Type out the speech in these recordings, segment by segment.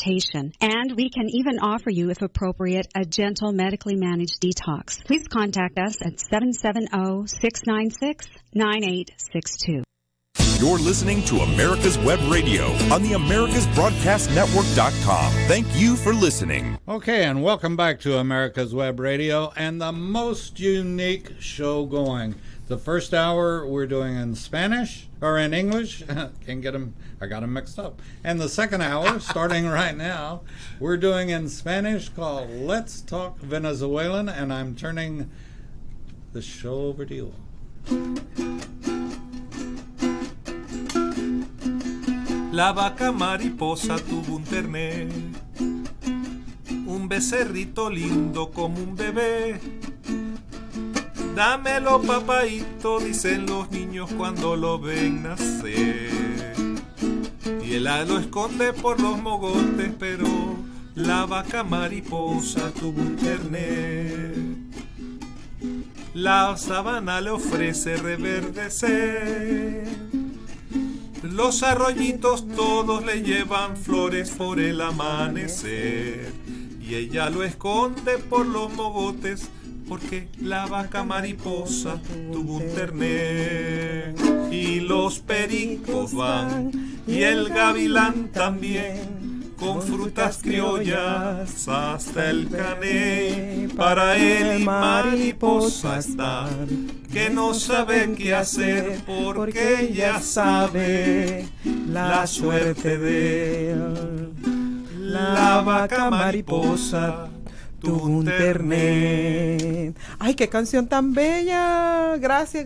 And we can even offer you, if appropriate, a gentle medically managed detox. Please contact us at 770-696-9862. You're listening to America's Web Radio on the AmericasBroadcastNetwork.com. Thank you for listening. Okay, and welcome back to America's Web Radio and the most unique show going. The first hour we're doing in Spanish or in English. Can't get them. I got them mixed up. And the second hour, starting right now, we're doing in Spanish called Let's Talk Venezuelan, and I'm turning the show over to you. La vaca mariposa tuvo un ternero, un becerrito lindo como un bebé. Dámelo, papaíto, dicen los niños cuando lo ven nacer. Y él lo esconde por los mogotes, pero la vaca mariposa tuvo un ternero. La sabana le ofrece reverdecer. Los arroyitos todos le llevan flores por el amanecer. Y ella lo esconde por los mogotes, porque la vaca mariposa tuvo un ternero. Y los pericos van, y el gavilán también, con frutas criollas hasta el caney. Para él y mariposa están, que no sabe qué hacer, porque ella sabe la suerte de él. La vaca mariposa tuvo un ternero. Ay, qué canción tan bella. Gracias.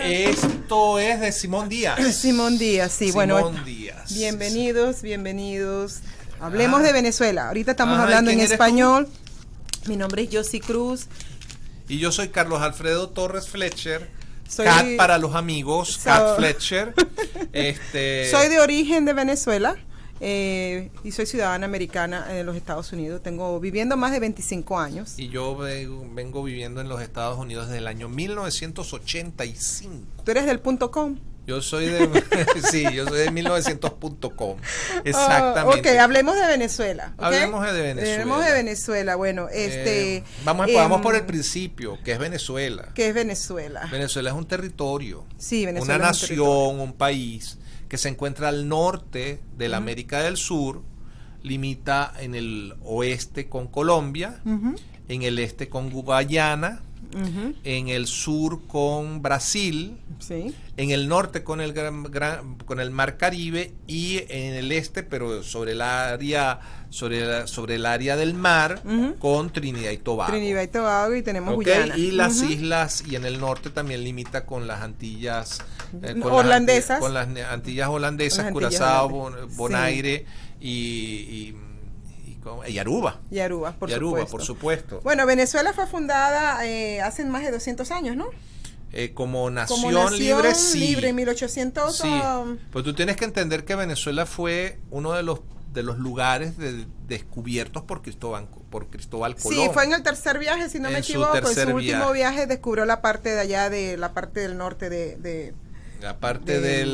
Esto es de Simón Díaz. Simón Díaz, sí. Simón Díaz. Bienvenidos. Hablemos de Venezuela. Ahorita estamos hablando en español. Mi nombre es Josie Cruz. Y yo soy Carlos Alfredo Torres Fletcher. Cat para los amigos, Cat Fletcher. Soy de origen de Venezuela. Y soy ciudadana americana en los Estados Unidos. Tengo viviendo más de 25 años. Y yo vengo viviendo en los Estados Unidos desde el año 1985. ¿Tú eres del .com? Yo soy de 1900.com. Exactamente. Ok, hablemos de Venezuela. ¿Okay? Hablemos de Venezuela. Bueno, vamos por el principio. ¿Qué es Venezuela? Venezuela es un territorio. Sí, Venezuela una es un territorio. nación, un país que se encuentra al norte de la América del Sur, limita en el oeste con Colombia, en el este con Guyana, en el sur con Brasil, en el norte con el Mar Caribe y en el este, pero sobre el área del mar, con Trinidad y Tobago. Y tenemos Guyana. Y las islas, y en el norte también limita con las Antillas holandesas. Con las Antillas holandesas, Curazao, Bonaire y Aruba. Y Aruba, por supuesto. Bueno, Venezuela fue fundada hace más de 200 años, ¿no? Como nación libre, sí. Libre, en 1800. Sí. Pues tú tienes que entender que Venezuela fue uno de los lugares descubiertos por Cristóbal Colón. Sí, fue en el tercer viaje, si no me equivoco. En su último viaje descubrió la parte de allá, de la parte del norte la parte del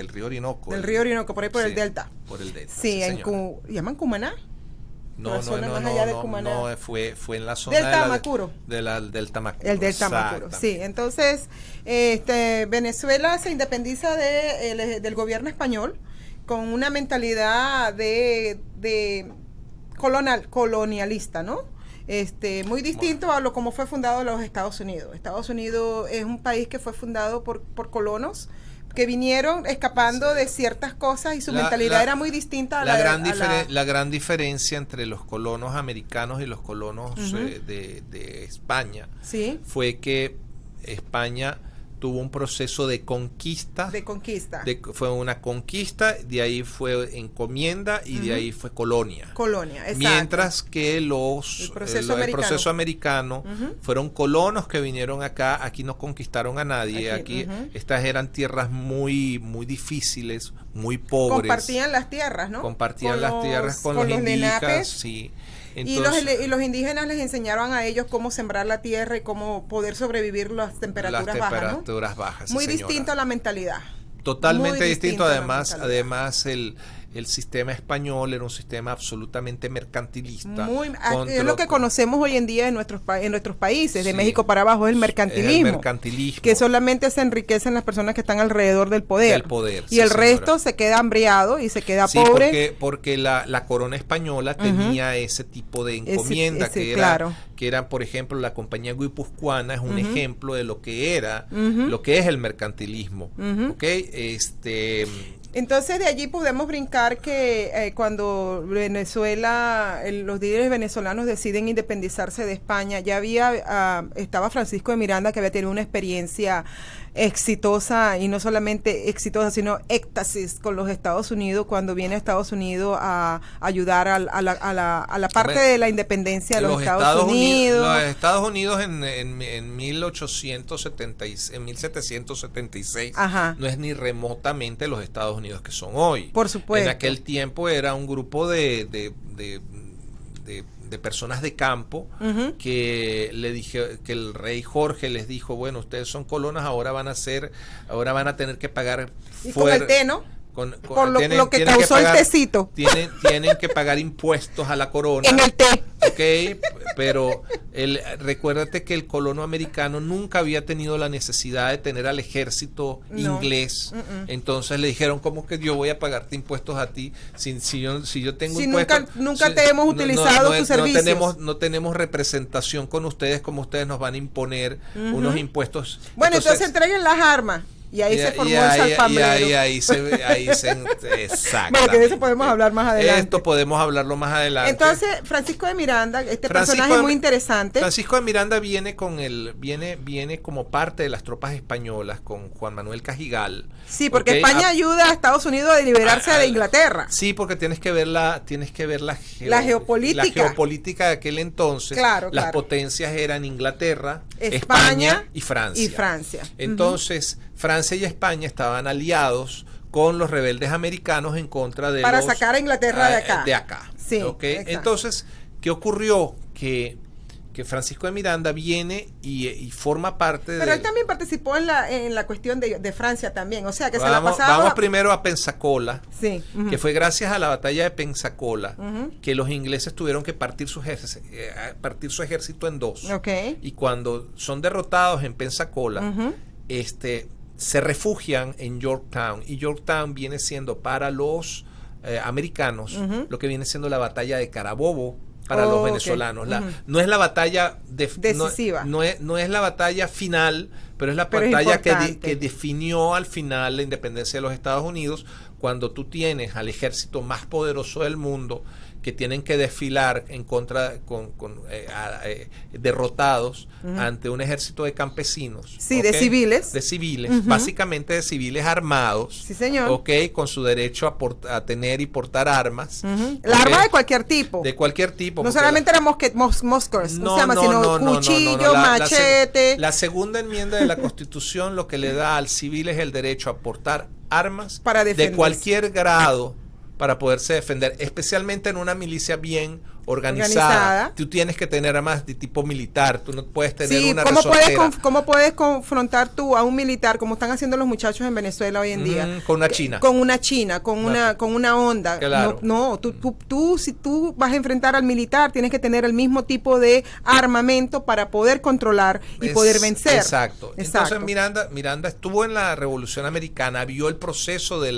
río Orinoco. Del río Orinoco, por ahí por el delta. Por el delta. Sí, ¿llaman Cumaná? No, fue en la zona del Tamacuro. Del Tamacuro. El del Tamacuro, sí. Entonces, Venezuela se independiza del gobierno español con una mentalidad de colonialista, ¿no? Muy distinto a como fue fundado los Estados Unidos. Estados Unidos es un país que fue fundado por colonos que vinieron escapando de ciertas cosas y su mentalidad era muy distinta a la gran diferencia entre los colonos americanos y los colonos de España fue que España tuvo un proceso de conquista. Fue una conquista, de ahí fue encomienda y de ahí fue colonia. Exacto. Mientras que el proceso americano fueron colonos que vinieron acá, aquí no conquistaron a nadie, aquí estas eran tierras muy, muy difíciles, muy pobres. Compartían las tierras, ¿no? Compartían las tierras con los indígenas, sí. Entonces, y los indígenas les enseñaron a ellos cómo sembrar la tierra y cómo poder sobrevivir las temperaturas bajas, bajas. Muy distinto a la mentalidad. Totalmente distinto. Además el sistema español era un sistema absolutamente mercantilista. Es lo que conocemos hoy en día en nuestros países, de México para abajo, es el mercantilismo. El mercantilismo. Que solamente se enriquecen las personas que están alrededor del poder. Y sí, el resto se queda hambriado y se queda pobre. Porque la corona española tenía ese tipo de encomienda que era, por ejemplo, la compañía guipuzcoana es un ejemplo de lo que era, lo que es el mercantilismo. Entonces de allí podemos brincar que cuando Venezuela, los líderes venezolanos deciden independizarse de España, ya estaba Francisco de Miranda, que había tenido una experiencia exitosa, y no solamente exitosa, sino éxtasis con los Estados Unidos, cuando viene a Estados Unidos a ayudar a la parte de la independencia de los Estados Unidos. Los Estados Unidos en 1776 no es ni remotamente los Estados Unidos que son hoy. Por supuesto. En aquel tiempo era un grupo de personas de campo que el rey Jorge les dijo, bueno, ustedes son colonos, ahora van a tener que pagar con el té, ¿no? Por lo que causó el tecito. Tienen que pagar impuestos a la corona. En el té. Pero recuérdate que el colono americano nunca había tenido la necesidad de tener al ejército inglés. Entonces le dijeron, ¿cómo que yo voy a pagarte impuestos a ti si yo tengo impuestos? Nunca te hemos utilizado tus servicios. No tenemos representación con ustedes, como ustedes nos van a imponer unos impuestos. Bueno, entonces entreguen las armas. Y ahí se formó el salpamero. Ahí se exactamente. Bueno, que de eso podemos hablar más adelante. Esto podemos hablarlo más adelante. Entonces, Francisco de Miranda, personaje muy interesante. Francisco de Miranda viene como parte de las tropas españolas con Juan Manuel Cajigal. Sí, porque España ayuda a Estados Unidos a liberarse de Inglaterra. Sí, porque tienes que ver la geopolítica. La geopolítica de aquel entonces. Las potencias eran Inglaterra, España y Francia. Entonces, Francia y España estaban aliados con los rebeldes americanos en contra de para sacar a Inglaterra de acá. Sí, entonces, ¿qué ocurrió? Que Francisco de Miranda viene y forma parte Pero él también participó en la cuestión de Francia también, o sea que se la pasaba. Vamos primero a Pensacola, que fue gracias a la batalla de Pensacola que los ingleses tuvieron que partir su ejército en dos. Y cuando son derrotados en Pensacola, se refugian en Yorktown, y Yorktown viene siendo para los americanos lo que viene siendo la batalla de Carabobo para los venezolanos. No es la batalla decisiva, no es la batalla final, pero es la batalla que definió al final la independencia de los Estados Unidos, cuando tú tienes al ejército más poderoso del mundo que tienen que desfilar en contra derrotados ante un ejército de campesinos, de civiles, básicamente de civiles armados, con su derecho a tener y portar armas, la arma de cualquier tipo, no solamente eran mosquers, sino cuchillo, machete. La segunda enmienda de la Constitución lo que le da al civil es el derecho a portar armas de cualquier grado para poderse defender, especialmente en una milicia bien organizada. Tú tienes que tener armas de tipo militar, tú no puedes tener una resortera. ¿Cómo puedes confrontar tú a un militar, como están haciendo los muchachos en Venezuela hoy en día? Con una china. Con una onda. Claro. Tú si tú vas a enfrentar al militar, tienes que tener el mismo tipo de armamento para poder controlar y poder vencer. Exacto. Entonces Miranda estuvo en la Revolución Americana, vio el proceso de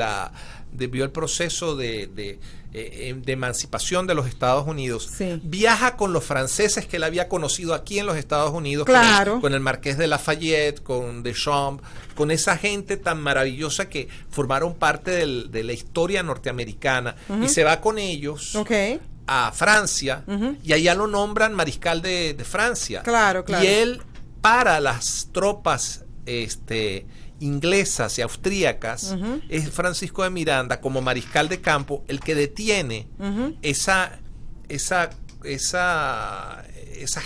emancipación de los Estados Unidos. Viaja con los franceses que él había conocido aquí en los Estados Unidos, con el Marqués de Lafayette, con Deschamps, con esa gente tan maravillosa que formaron parte de la historia norteamericana, y se va con ellos a Francia, y allá lo nombran mariscal de Francia. Y él, para las tropas inglesas y austríacas, es Francisco de Miranda, como mariscal de campo, el que detiene esa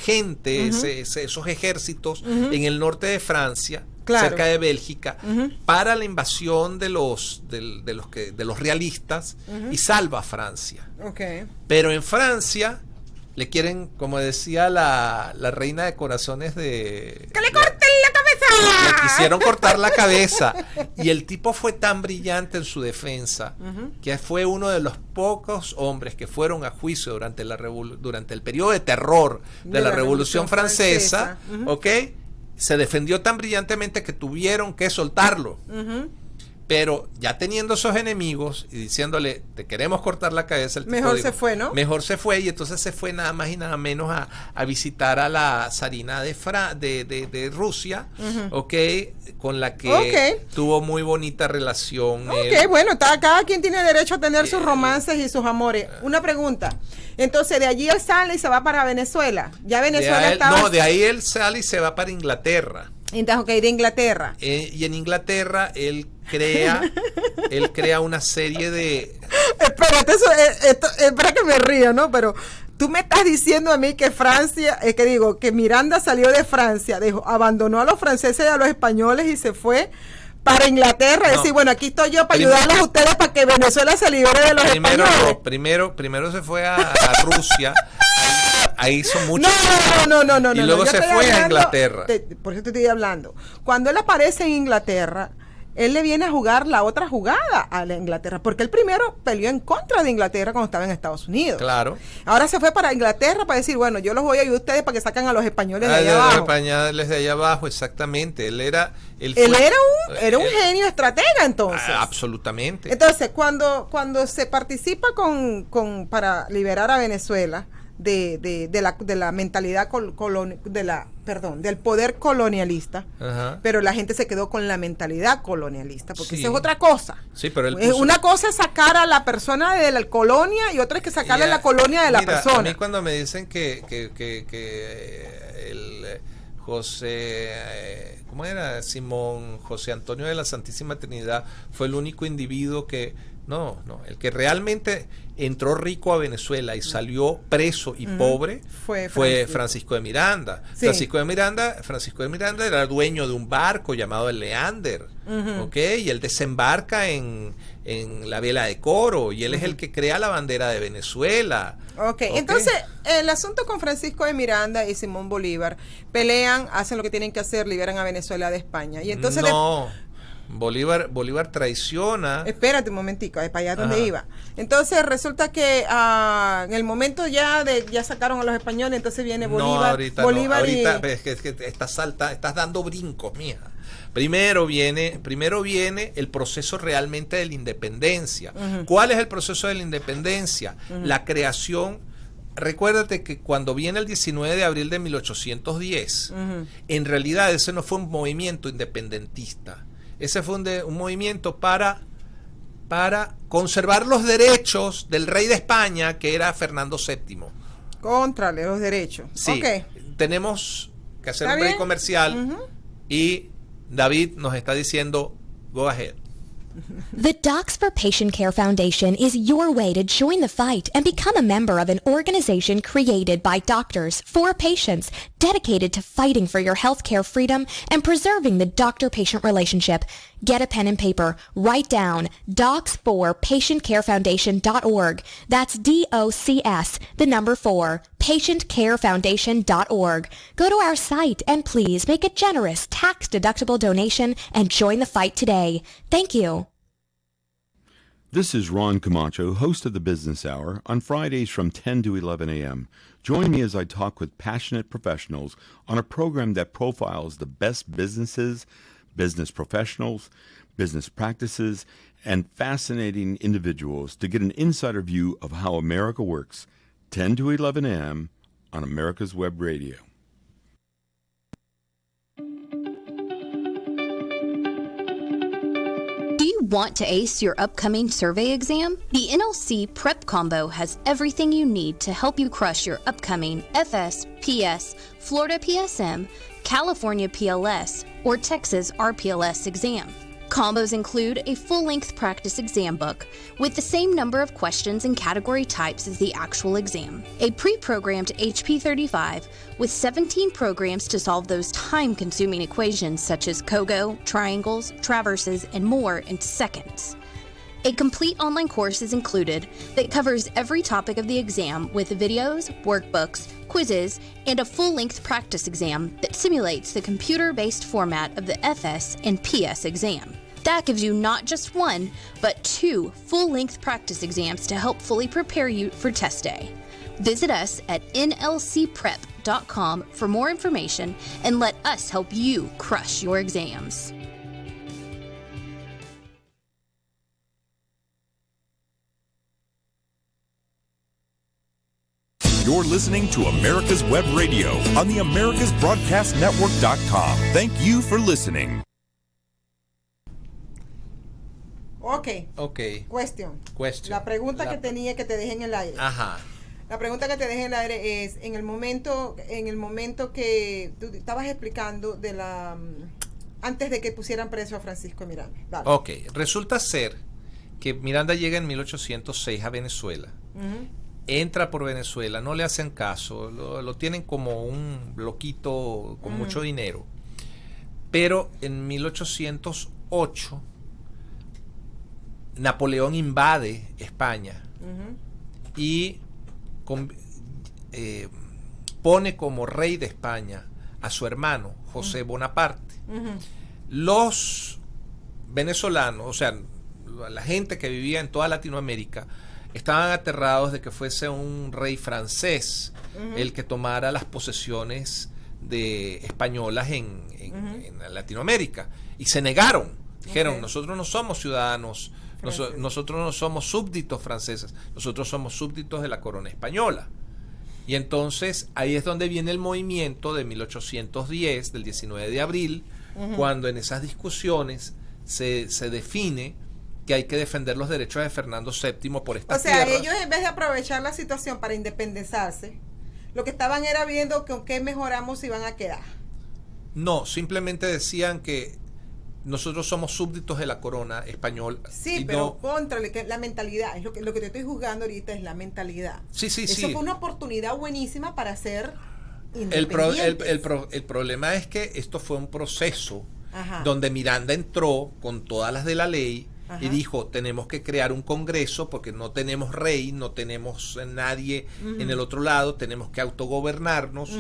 gente, esos ejércitos en el norte de Francia, cerca de Bélgica, para la invasión de los realistas, y salva a Francia. Pero en Francia le quieren, como decía la reina de corazones de... ¡Que le corten la cabeza! Le quisieron cortar la cabeza. Y el tipo fue tan brillante en su defensa que fue uno de los pocos hombres que fueron a juicio durante el periodo de terror de la Revolución Francesa, ¿ok? Se defendió tan brillantemente que tuvieron que soltarlo. Pero ya teniendo esos enemigos y diciéndole, te queremos cortar la cabeza, el tipo mejor dijo, se fue, ¿no? Mejor se fue, y entonces se fue nada más y nada menos a visitar a la zarina de Rusia, ¿ok? Con la que tuvo muy bonita relación. Bueno, cada quien tiene derecho a tener sus romances y sus amores. Una pregunta. Entonces, de allí él sale y se va para Venezuela. Ya Venezuela estaba... No, de ahí él sale y se va para Inglaterra. Entonces, de Inglaterra. Y en Inglaterra él crea una serie de... Espérate, espera que me río, ¿no? Pero tú me estás diciendo a mí que Francia, que Miranda salió de Francia, abandonó a los franceses y a los españoles y se fue para Inglaterra. Es decir, bueno, aquí estoy yo para ayudarles a ustedes para que Venezuela se libere de los españoles. Primero se fue a Rusia. Ahí hizo mucho. No. Y luego se fue a Inglaterra. Por eso te estoy hablando. Cuando él aparece en Inglaterra, él le viene a jugar la otra jugada a la Inglaterra, porque él primero peleó en contra de Inglaterra cuando estaba en Estados Unidos. Claro. Ahora se fue para Inglaterra para decir, bueno, yo los voy a ayudar a ustedes para que sacan a los españoles de allá abajo. Los españoles de allá abajo, exactamente. Él era un genio estratega, entonces. Absolutamente. Entonces, cuando se participa para liberar a Venezuela de la mentalidad del poder colonialista, pero la gente se quedó con la mentalidad colonialista, porque esa es otra cosa. Sí, pero una cosa es sacar a la persona de la colonia y otra es que sacarle la colonia de la persona. A mí cuando me dicen que el José, ¿cómo era? Simón José Antonio de la Santísima Trinidad fue el único individuo que el que realmente entró rico a Venezuela y salió preso y pobre fue Francisco de Miranda. Sí. Francisco de Miranda era dueño de un barco llamado el Leander, y él desembarca en la vela de Coro, y él es el que crea la bandera de Venezuela. Entonces el asunto con Francisco de Miranda y Simón Bolívar, pelean, hacen lo que tienen que hacer, liberan a Venezuela de España, y entonces Bolívar traiciona. Espérate un momentico, para allá donde iba. Entonces resulta que en el momento ya sacaron a los españoles, entonces viene Bolívar. Ahorita es que estás dando brincos, mija. Primero viene el proceso realmente de la independencia. ¿Cuál es el proceso de la independencia? La creación. Recuérdate que cuando viene el 19 de abril de 1810, en realidad ese no fue un movimiento independentista. Ese fue un movimiento para conservar los derechos del rey de España, que era Fernando VII. Contrale los derechos. Sí. Tenemos que hacer un break comercial y David nos está diciendo, go ahead. The Docs for Patient Care Foundation is your way to join the fight and become a member of an organization created by doctors for patients, dedicated to fighting for your healthcare freedom and preserving the doctor-patient relationship. Get a pen and paper. Write down docs4patientcarefoundation.org. That's DOCS, the number 4, patientcarefoundation.org. Go to our site and please make a generous tax-deductible donation and join the fight today. Thank you. This is Ron Camacho, host of the Business Hour, on Fridays from 10 to 11 a.m. Join me as I talk with passionate professionals on a program that profiles the best businesses, business professionals, business practices, and fascinating individuals to get an insider view of how America works. 10 to 11 a.m. on America's Web Radio. Want to ace your upcoming survey exam? The NLC Prep Combo has everything you need to help you crush your upcoming FS, PS, Florida PSM, California PLS, or Texas RPLS exam. Combos include a full-length practice exam book with the same number of questions and category types as the actual exam, a pre-programmed HP35 with 17 programs to solve those time-consuming equations such as COGO, triangles, traverses, and more in seconds. A complete online course is included that covers every topic of the exam with videos, workbooks, quizzes, and a full-length practice exam that simulates the computer-based format of the FS and PS exam. That gives you not just one, but 2 full-length practice exams to help fully prepare you for test day. Visit us at nlcprep.com for more information and let us help you crush your exams. You're listening to America's Web Radio on the AmericasBroadcastNetwork.com. Thank you for listening. Ok. Question. La pregunta que tenía que te dejé en el aire. Ajá. La pregunta que te dejé en el aire es, en el momento que tú estabas explicando de antes de que pusieran preso a Francisco Miranda. Dale. Ok, resulta ser que Miranda llega en 1806 a Venezuela. Entra por Venezuela, no le hacen caso, lo tienen como un loquito con mucho dinero. Pero en 1808 Napoleón invade España y pone como rey de España a su hermano José Bonaparte. Los venezolanos, o sea, la gente que vivía en toda Latinoamérica, estaban aterrados de que fuese un rey francés el que tomara las posesiones españolas en Latinoamérica, y se negaron. Dijeron, nosotros no somos ciudadanos, nosotros no somos súbditos franceses, nosotros somos súbditos de la corona española. Y entonces ahí es donde viene el movimiento de 1810, del 19 de abril, cuando en esas discusiones se define que hay que defender los derechos de Fernando VII por esta tierra. O sea, ellos en vez de aprovechar la situación para independizarse, lo que estaban era viendo con qué mejoramos si van a quedar. No, simplemente decían que nosotros somos súbditos de la corona española. Sí, pero contra la mentalidad, es lo que te estoy juzgando ahorita es la mentalidad. Sí. Eso fue una oportunidad buenísima para ser independientes. El problema es que esto fue un proceso donde Miranda entró con todas las de la ley y dijo, tenemos que crear un congreso porque no tenemos rey, no tenemos nadie en el otro lado, tenemos que autogobernarnos,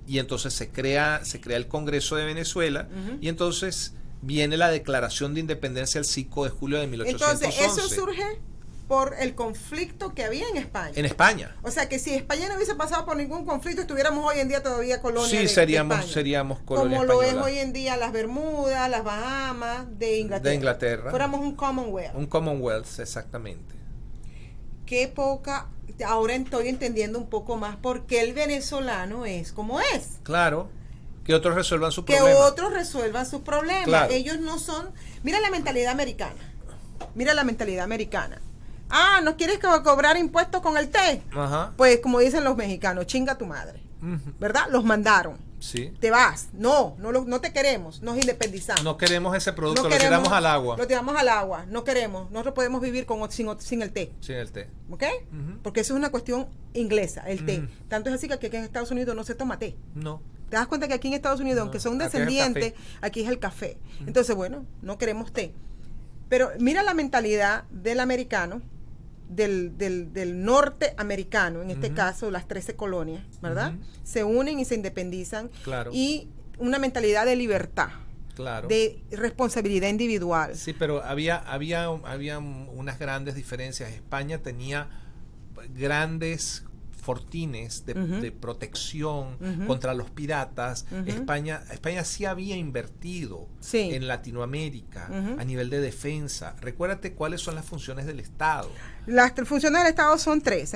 y entonces se crea el Congreso de Venezuela, y entonces viene la declaración de independencia el 5 de julio de 1811. Entonces eso surge por el conflicto que había en España. En España. O sea que si España no hubiese pasado por ningún conflicto, estuviéramos hoy en día todavía colonia de España. Seríamos colonia como española. Lo es hoy en día las Bermudas, las Bahamas, de Inglaterra. Fuéramos un Commonwealth. Un Commonwealth, exactamente. Qué poca... Ahora estoy entendiendo un poco más por qué el venezolano es como es. Claro. Que otros resuelvan sus problemas. Que otros resuelvan sus problemas. Claro. Ellos no son... Mira la mentalidad americana. ¿No quieres cobrar impuestos con el té? Pues como dicen los mexicanos, chinga tu madre. ¿Verdad? Los mandaron. Sí. Te vas. No te queremos. Nos independizamos. No queremos ese producto, lo tiramos al agua. Lo tiramos al agua. No queremos. Nosotros podemos vivir sin el té. Sin el té. ¿Ok? Porque eso es una cuestión inglesa, el té. Tanto es así que aquí en Estados Unidos no se toma té. No. ¿Te das cuenta que aquí en Estados Unidos, aunque son descendientes, aquí es el café? Entonces, bueno, no queremos té. Pero mira la mentalidad del americano, del norteamericano, en este caso las 13 colonias, ¿verdad? Se unen y se independizan. Claro. Y una mentalidad de libertad. Claro. De responsabilidad individual. Sí, pero había unas grandes diferencias. España tenía grandes fortines de protección contra los piratas. España sí había invertido en Latinoamérica a nivel de defensa. Recuérdate cuáles son las funciones del Estado. Las funciones del Estado son 3: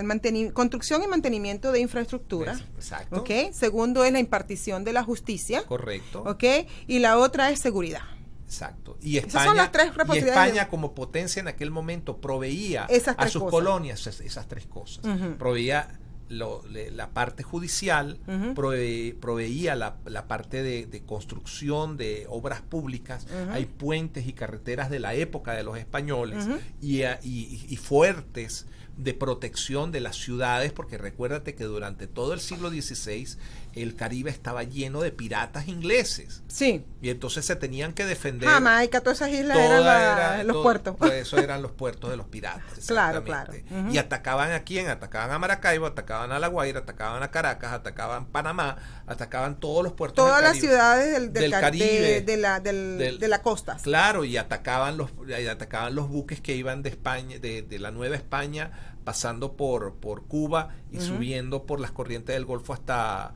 construcción y mantenimiento de infraestructura. Exacto. ¿Okay? Segundo es la impartición de la justicia. Correcto. ¿Okay? Y la otra es seguridad. Exacto. Y España, esas son las 3 responsabilidades. España como potencia en aquel momento proveía a sus colonias esas 3 cosas. Proveía la parte judicial, proveía la parte de construcción de obras públicas. Hay puentes y carreteras de la época de los españoles y fuertes de protección de las ciudades, porque recuérdate que durante todo el siglo XVI el Caribe estaba lleno de piratas ingleses. Sí. Y entonces se tenían que defender. Jamaica, todas esas islas eran los puertos. Pues eso eran los puertos de los piratas. Claro, exactamente. claro. Y atacaban a quién, atacaban a Maracaibo, atacaban a La Guaira, atacaban a Caracas, atacaban Panamá, atacaban todos los puertos todas del las Caribe, ciudades del Caribe, de la costa. Claro, y atacaban los buques que iban de España, de la Nueva España, pasando por Cuba y subiendo por las corrientes del Golfo hasta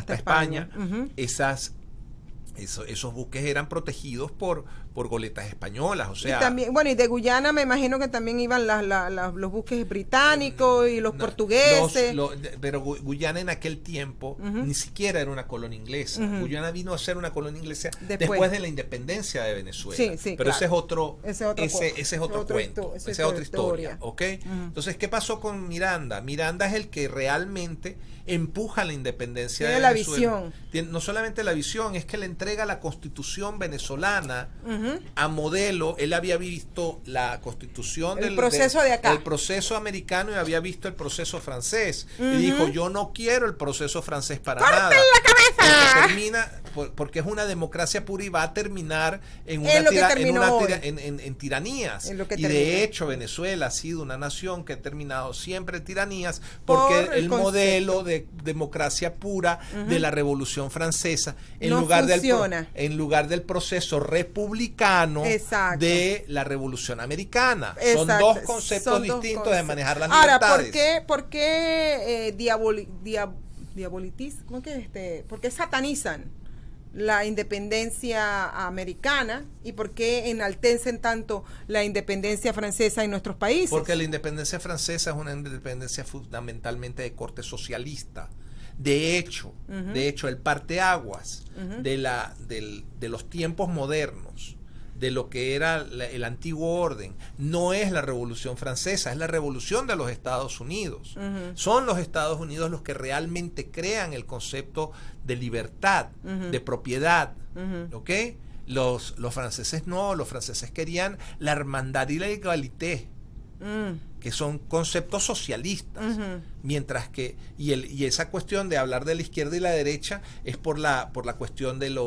España. Esos buques eran protegidos por goletas españolas, o sea... Y también, bueno, y de Guyana me imagino que también iban los buques británicos y los portugueses. Pero Guyana en aquel tiempo ni siquiera era una colonia inglesa. Guyana vino a ser una colonia inglesa después de la independencia de Venezuela. Sí, pero claro. ese es otro cuento, esa es otra historia, ¿ok? Entonces, ¿qué pasó con Miranda? Miranda es el que realmente empuja la independencia de Venezuela. No solamente la visión, es que le entrega la Constitución venezolana a modelo. Él había visto la Constitución del proceso de acá, el proceso americano, y había visto el proceso francés, y dijo: yo no quiero el proceso francés para nada. ¡Córtenle la cabeza! Porque es una democracia pura y va a terminar en tiranías. Y de hecho Venezuela ha sido una nación que ha terminado siempre en tiranías, porque el modelo de democracia pura de la Revolución Francesa, en lugar del proceso republicano de la Revolución Americana. Son dos conceptos distintos de manejar las libertades. Ahora, ¿por qué diabolitizan? ¿Cómo que ¿por qué satanizan la independencia americana y por qué enaltecen tanto la independencia francesa en nuestros países? Porque la independencia francesa es una independencia fundamentalmente de corte socialista. De hecho, el parteaguas de los tiempos modernos, de lo que era el antiguo orden, no es la Revolución Francesa, es la Revolución de los Estados Unidos. Son los Estados Unidos los que realmente crean el concepto de libertad, de propiedad, ¿ok? Los franceses no, los franceses querían la hermandad y la igualité, que son conceptos socialistas, mientras que y esa cuestión de hablar de la izquierda y la derecha es por la cuestión del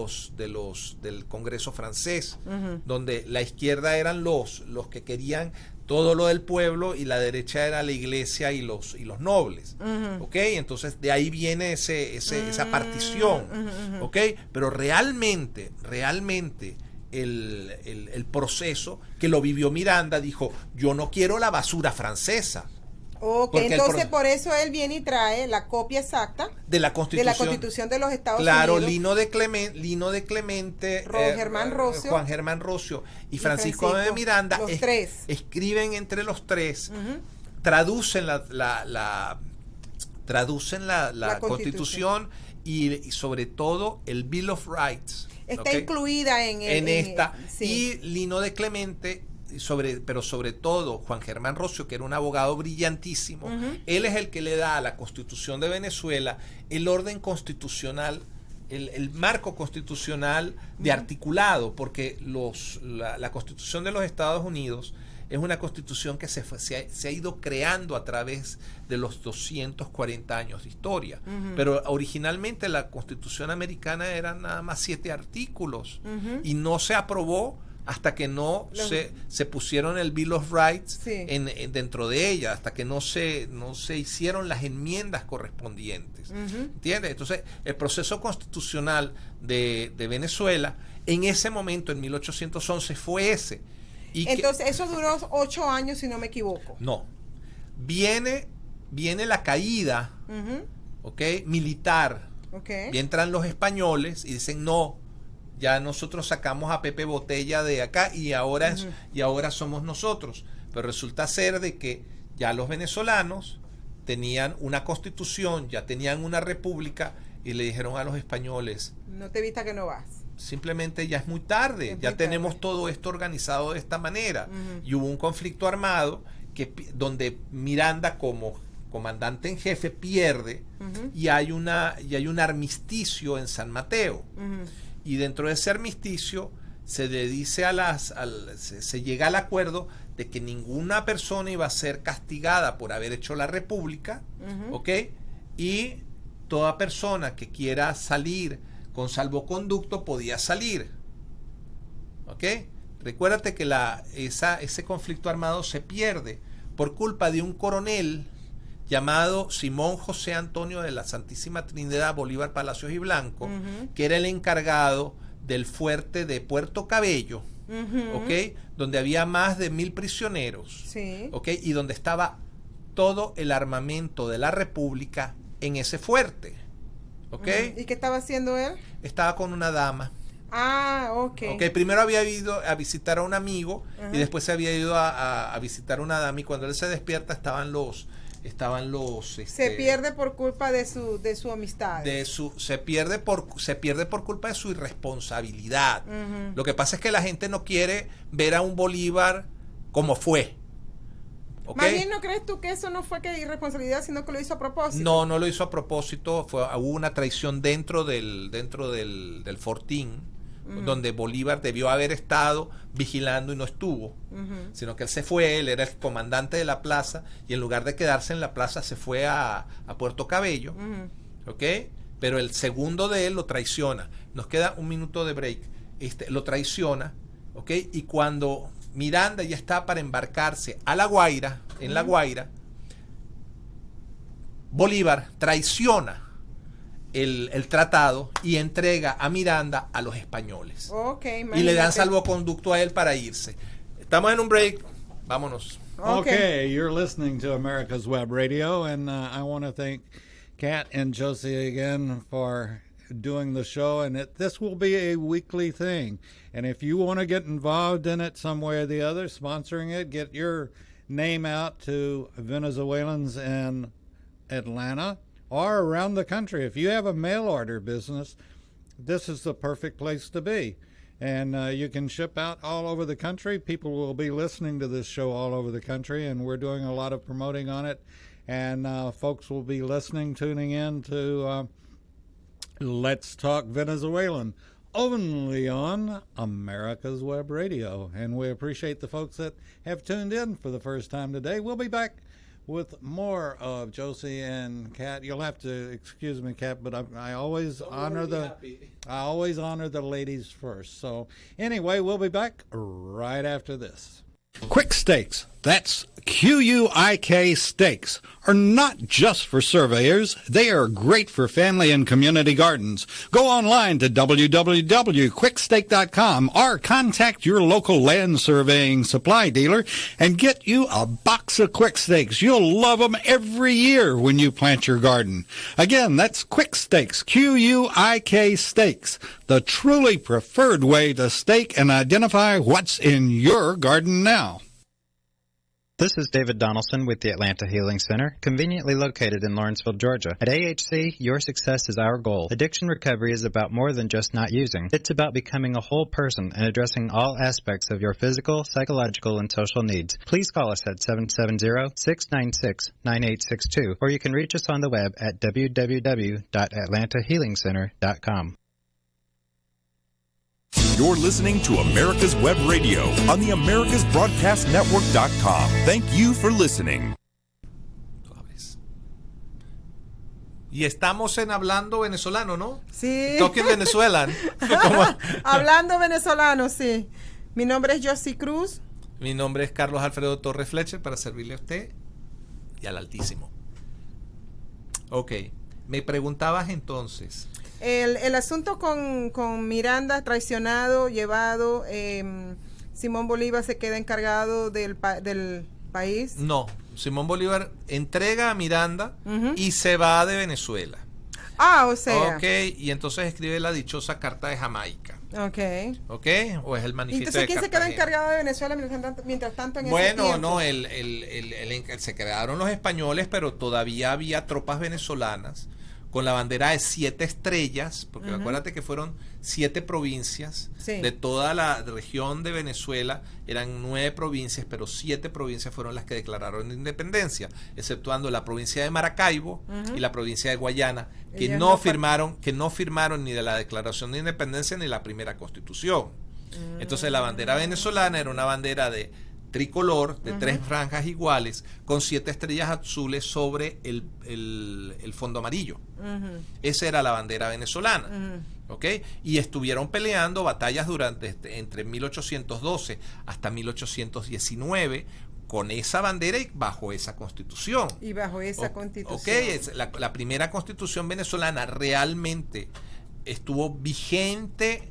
Congreso francés, donde la izquierda eran los que querían todo lo del pueblo y la derecha era la iglesia y los nobles, ¿ok? Entonces de ahí viene esa partición, ¿ok? Pero realmente el proceso que lo vivió Miranda, dijo: yo no quiero la basura francesa. Ok, entonces por eso él viene y trae la copia exacta de la Constitución de los Estados Unidos. Claro, Lino de Clemente, Juan Germán Rocio y Francisco de Miranda, los tres escriben entre los tres, traducen la Constitución y sobre todo el Bill of Rights. Está incluida en esta. Y Lino de Clemente, pero sobre todo Juan Germán Rocio, que era un abogado brillantísimo, él es el que le da a la Constitución de Venezuela el orden constitucional, el marco constitucional de articulado, porque la Constitución de los Estados Unidos es una constitución que se ha ido creando a través de los 240 años de historia. Pero originalmente la Constitución americana eran nada más 7 artículos y no se aprobó hasta que no se pusieron el Bill of Rights dentro de ella, hasta que no se hicieron las enmiendas correspondientes. ¿Entiendes? Entonces, el proceso constitucional de Venezuela, en ese momento, en 1811, fue ese. Entonces, eso duró 8 años, si no me equivoco. No. Viene la caída, militar. Y entran los españoles y dicen: no, ya nosotros sacamos a Pepe Botella de acá y ahora somos nosotros. Pero resulta ser de que ya los venezolanos tenían una constitución, ya tenían una república, y le dijeron a los españoles: no te vista que no vas. Simplemente ya es muy tarde, tenemos todo esto organizado de esta manera. Y hubo un conflicto armado donde Miranda, como comandante en jefe, pierde, y hay un armisticio en San Mateo. Y dentro de ese armisticio se le dice se llega al acuerdo de que ninguna persona iba a ser castigada por haber hecho la república, ¿ok? Y toda persona que quiera salir con salvoconducto podía salir, ¿ok? Recuérdate que ese conflicto armado se pierde por culpa de un coronel llamado Simón José Antonio de la Santísima Trinidad Bolívar Palacios y Blanco, que era el encargado del fuerte de Puerto Cabello, ¿ok? Donde había más de 1,000 prisioneros, Sí. ¿ok? Y donde estaba todo el armamento de la República en ese fuerte, ¿ok? ¿Y qué estaba haciendo él? Estaba con una dama. Ah, ok. Ok, primero había ido a visitar a un amigo y después se había ido a visitar a una dama, y cuando él se despierta estaban los se pierde por culpa de su amistad. se pierde por culpa de su irresponsabilidad. Lo que pasa es que la gente no quiere ver a un Bolívar como fue. ¿Okay? Más bien, ¿no crees tú que eso no fue que irresponsabilidad, sino que lo hizo a propósito? No lo hizo a propósito. Hubo una traición dentro del fortín, donde Bolívar debió haber estado vigilando y no estuvo, sino que él se fue. Él era el comandante de la plaza, y en lugar de quedarse en la plaza se fue a Puerto Cabello, ¿ok? Pero el segundo de él lo traiciona. Nos queda un minuto de break. Lo traiciona, ¿ok? Y cuando Miranda ya está para embarcarse a La Guaira, en La Guaira, Bolívar traiciona el tratado y entrega a Miranda a los españoles. Y le dan salvoconducto a él para irse. Estamos en un break. Vámonos. Okay, you're listening to America's Web Radio, and I want to thank Kat and Josie again for doing the show, and this will be a weekly thing. And if you want to get involved in it some way or the other, sponsoring it, get your name out to Venezuelans in Atlanta or around the country. If you have a mail order business, this is the perfect place to be. And you can ship out all over the country. People will be listening to this show all over the country, and we're doing a lot of promoting on it. And folks will be listening, tuning in to Let's Talk Venezuelan, only on America's Web Radio. And we appreciate the folks that have tuned in for the first time today. We'll be back with more of Josie and Kat. You'll have to excuse me, Kat, but I always honor the ladies first. So anyway, we'll be back right after this. Quick Stakes, that's Q-U-I-K Stakes, are not just for surveyors. They are great for family and community gardens. Go online to www.quickstake.com or contact your local land surveying supply dealer and get you a box of Quick Stakes. You'll love them every year when you plant your garden. Again, that's Quick Stakes, Q-U-I-K Stakes, the truly preferred way to stake and identify what's in your garden now. This is David Donaldson with the Atlanta Healing Center, conveniently located in Lawrenceville, Georgia. At AHC, your success is our goal. Addiction recovery is about more than just not using. It's about becoming a whole person and addressing all aspects of your physical, psychological, and social needs. Please call us at 770-696-9862, or you can reach us on the web at www.atlantahealingcenter.com. You're listening to America's Web Radio on the AmericasBroadcastNetwork.com. Thank you for listening. Y estamos en Hablando Venezolano, ¿no? Sí. Talking Venezuelan. Hablando venezolano, sí. Mi nombre es Josie Cruz. Mi nombre es Carlos Alfredo Torres Fletcher, para servirle a usted y al Altísimo. Ok. Me preguntabas entonces. El asunto con Miranda traicionado, llevado, Simón Bolívar se queda encargado del país. No, Simón Bolívar entrega a Miranda y se va de Venezuela. Ah, o sea. Ok, y entonces escribe la dichosa Carta de Jamaica. Ok. Ok, o es el manifiesto entonces, ¿quién de se queda Cartagena? encargado de Venezuela mientras tanto en ese Bueno, tiempo? no, se quedaron los españoles, pero todavía había tropas venezolanas con la bandera de 7 estrellas, porque acuérdate que fueron 7 provincias de toda la región de Venezuela. Eran 9 provincias, pero 7 provincias fueron las que declararon independencia, exceptuando la provincia de Maracaibo y la provincia de Guayana, que no firmaron ni de la declaración de independencia ni la primera constitución. Entonces la bandera venezolana era una bandera de tricolor de 3 franjas iguales con 7 estrellas azules sobre el fondo amarillo. Esa era la bandera venezolana. ¿Ok? Y estuvieron peleando batallas durante entre 1812 hasta 1819 con esa bandera y bajo esa constitución. Y bajo esa constitución. Ok, es la primera constitución venezolana realmente estuvo vigente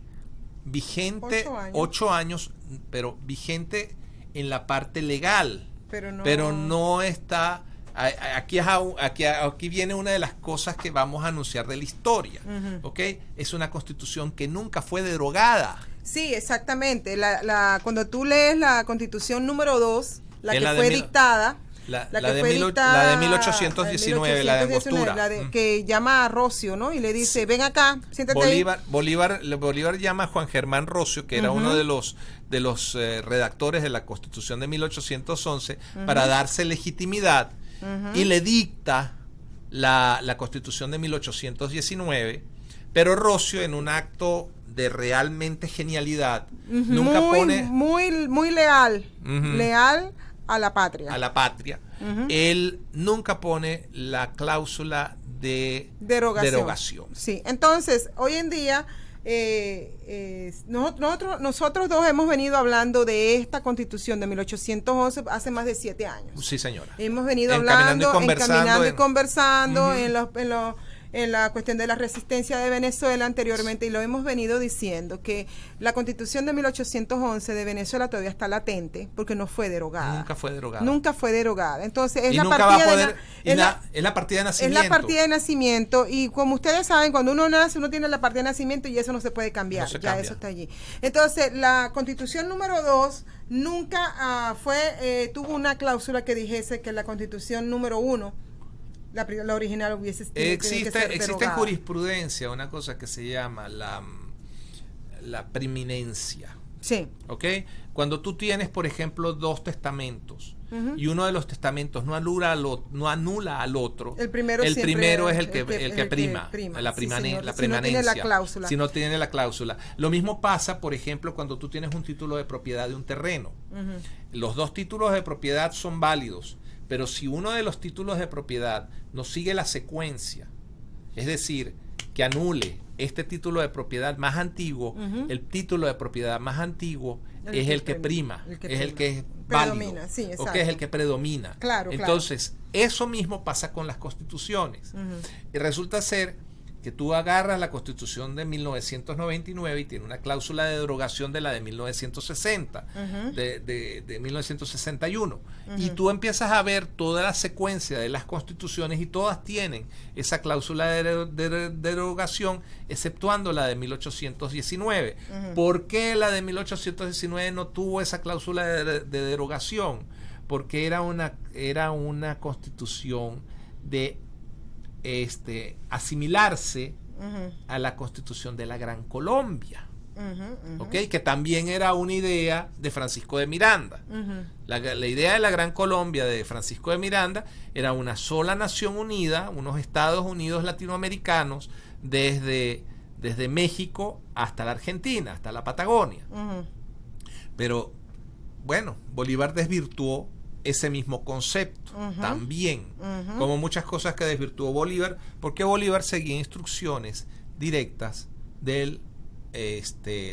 8 años, pero vigente en la parte legal. Pero no está... Aquí viene una de las cosas que vamos a anunciar de la historia. ¿Ok? Es una constitución que nunca fue derogada. Sí, exactamente. Cuando tú lees la constitución número 2, la que fue dictada, la de 1819, la de Angostura. Que llama a Rocio, ¿no? Y le dice, ven acá, siéntate ahí. Bolívar llama a Juan Germán Rocio, que era uno de los redactores de la Constitución de 1811, para darse legitimidad, y le dicta la Constitución de 1819, pero Rocio, en un acto de realmente genialidad, nunca pone... Muy leal, leal a la patria. Él nunca pone la cláusula de derogación. Sí, entonces, hoy en día, nosotros dos hemos venido hablando de esta Constitución de 1811 hace más de 7 años. Sí, señora. Hemos venido hablando, encaminando y conversando en la cuestión de la resistencia de Venezuela anteriormente, y lo hemos venido diciendo, que la Constitución de 1811 de Venezuela todavía está latente porque no fue derogada. Nunca fue derogada. Entonces es la partida de nacimiento. Es la partida de nacimiento, y como ustedes saben, cuando uno nace, uno tiene la partida de nacimiento y eso no se puede cambiar. Eso está allí. Entonces, la Constitución número 2 nunca tuvo una cláusula que dijese que la Constitución número 1, la original, hubiese existe en jurisprudencia una cosa que se llama la preeminencia. Sí. ¿Ok? Cuando tú tienes, por ejemplo, 2 testamentos y uno de los testamentos no anula al otro, el primero es el que prima, la permanencia. Si no tiene la cláusula. Lo mismo pasa, por ejemplo, cuando tú tienes un título de propiedad de un terreno. Los 2 títulos de propiedad son válidos, pero si uno de los títulos de propiedad no sigue la secuencia, es decir, que anule este título de propiedad más antiguo, el título de propiedad más antiguo es el que prima, es el que es válido, o que es el que predomina. Entonces, eso mismo pasa con las constituciones. Y resulta ser que tú agarras la Constitución de 1999 y tiene una cláusula de derogación de la de 1960, de 1961, y tú empiezas a ver toda la secuencia de las constituciones y todas tienen esa cláusula de derogación, exceptuando la de 1819. ¿Por qué la de 1819 no tuvo esa cláusula de derogación? Porque era una constitución de asimilarse a la Constitución de la Gran Colombia, que también era una idea de Francisco de Miranda. La idea de la Gran Colombia de Francisco de Miranda era una sola nación unida, unos Estados Unidos latinoamericanos, desde México hasta la Argentina, hasta la Patagonia. Pero bueno, Bolívar desvirtuó ese mismo concepto también, como muchas cosas que desvirtuó Bolívar, porque Bolívar seguía instrucciones directas de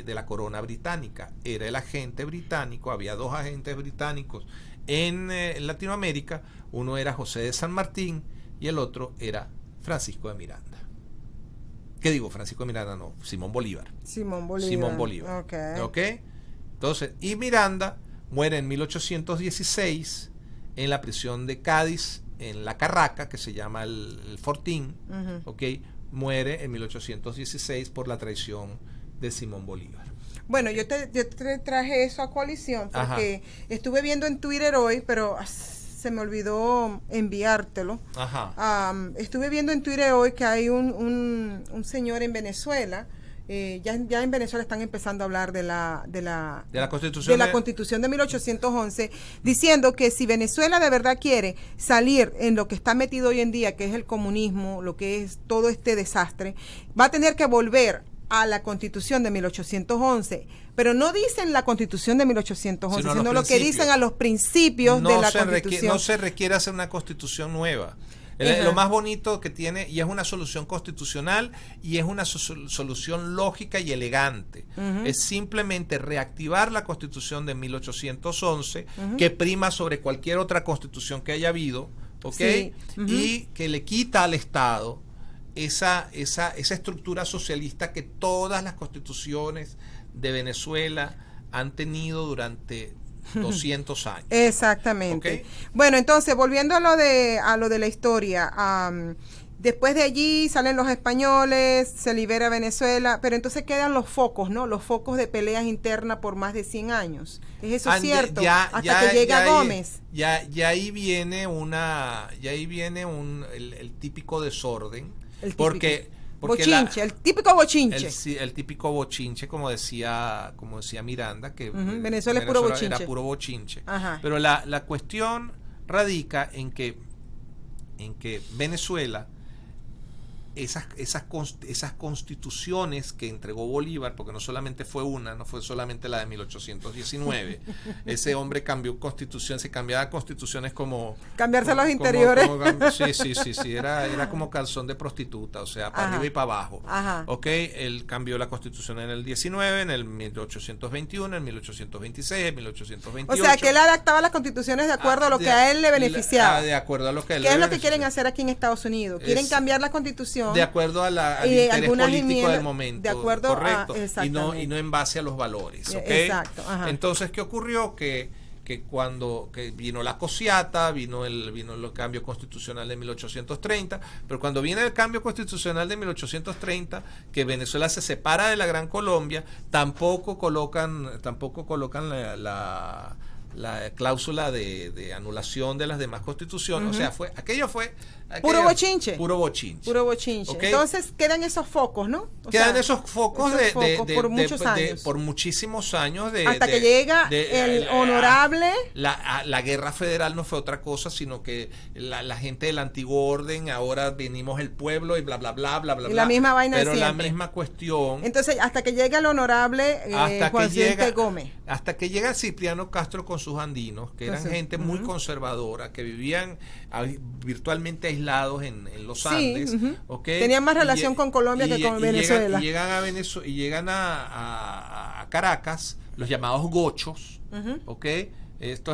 la corona británica. Era el agente británico, había 2 agentes británicos en Latinoamérica, uno era José de San Martín y el otro era Francisco de Miranda. ¿Qué digo? Francisco de Miranda no, Simón Bolívar. Okay. Entonces, y Miranda muere en 1816 en la prisión de Cádiz, en La Carraca, que se llama el Fortín. Muere en 1816 por la traición de Simón Bolívar. Bueno, yo te traje eso a coalición porque estuve viendo en Twitter hoy, pero se me olvidó enviártelo. Estuve viendo en Twitter hoy que hay un señor en Venezuela. Ya en Venezuela están empezando a hablar de la Constitución de 1811, diciendo que si Venezuela de verdad quiere salir en lo que está metido hoy en día, que es el comunismo, lo que es todo este desastre, va a tener que volver a la Constitución de 1811, pero no dicen la Constitución de 1811, sino lo que dicen a los principios de la Constitución. No se requiere hacer una Constitución nueva. Lo más bonito que tiene, y es una solución constitucional y es una solución lógica y elegante, es simplemente reactivar la Constitución de 1811, que prima sobre cualquier otra constitución que haya habido, ¿ok? Sí. Y que le quita al Estado esa estructura socialista que todas las constituciones de Venezuela han tenido durante 200 años. Exactamente. ¿Okay? Bueno, entonces, volviendo a lo de la historia, después de allí salen los españoles, se libera Venezuela, pero entonces quedan los focos, ¿no? Los focos de peleas internas por más de 100 años. ¿Es eso cierto? Hasta que llega Gómez. Ya ahí viene el típico desorden. Porque bochinche, el típico bochinche. El típico bochinche, como decía Miranda, que Venezuela es puro bochinche. Era puro bochinche. Ajá. Pero la cuestión radica en que Venezuela, esas constituciones que entregó Bolívar, porque no solamente fue una, no fue solamente la de 1819, ese hombre cambió constitución, se cambiaba constituciones como cambiarse los interiores. Sí, era como calzón de prostituta, o sea, para arriba y para abajo. Ajá. Ok, él cambió la constitución en el 19, en el 1821, en 1826, en 1828. O sea, que él adaptaba las constituciones de acuerdo a lo que a él le beneficiaba. De acuerdo a lo que a él ¿Qué es lo que quieren hacer aquí en Estados Unidos? Quieren cambiar la constitución de acuerdo al interés político del momento, de acuerdo correcto, y no en base a los valores, ¿okay? Exacto. Ajá. Entonces, ¿qué ocurrió? Que cuando vino la cosiata, vino el cambio constitucional de 1830, pero cuando viene el cambio constitucional de 1830, que Venezuela se separa de la Gran Colombia, tampoco colocan la cláusula de anulación de las demás constituciones. O sea, aquello fue puro bochinche. ¿Okay? Entonces quedan esos focos, ¿no? Quedan esos focos por muchos años. Por muchísimos años. Hasta que llega el honorable. La guerra federal no fue otra cosa, sino que la gente del antiguo orden, ahora venimos el pueblo y bla, bla, bla, bla, bla. Y la misma vaina pero de la siempre. misma cuestión. Entonces, hasta que llega el honorable Juan Vicente Gómez. Hasta que llega Cipriano Castro con sus andinos, que eran gente muy conservadora, que vivían virtualmente aislados en los Andes. ¿Okay? Tenían más relación con Colombia que con Venezuela. Y llegan a Caracas, los llamados gochos, ¿ok?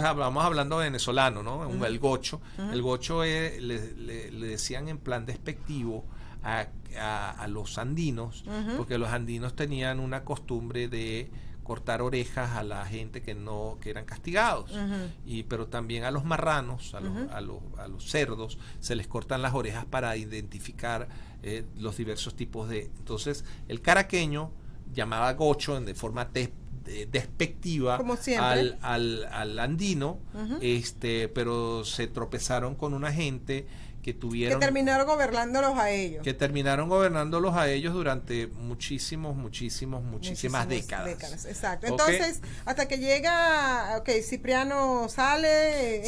Vamos hablando venezolano, ¿no? El gocho. El gocho le decían en plan despectivo a los andinos, porque los andinos tenían una costumbre de cortar orejas a la gente que eran castigados, pero también a los marranos, a los cerdos, se les cortan las orejas para identificar los diversos tipos de. Entonces, el caraqueño llamaba gocho de forma despectiva al andino, pero se tropezaron con una gente que terminaron gobernándolos a ellos. Durante muchísimas décadas. Exacto. Entonces, hasta que llega, Cipriano sale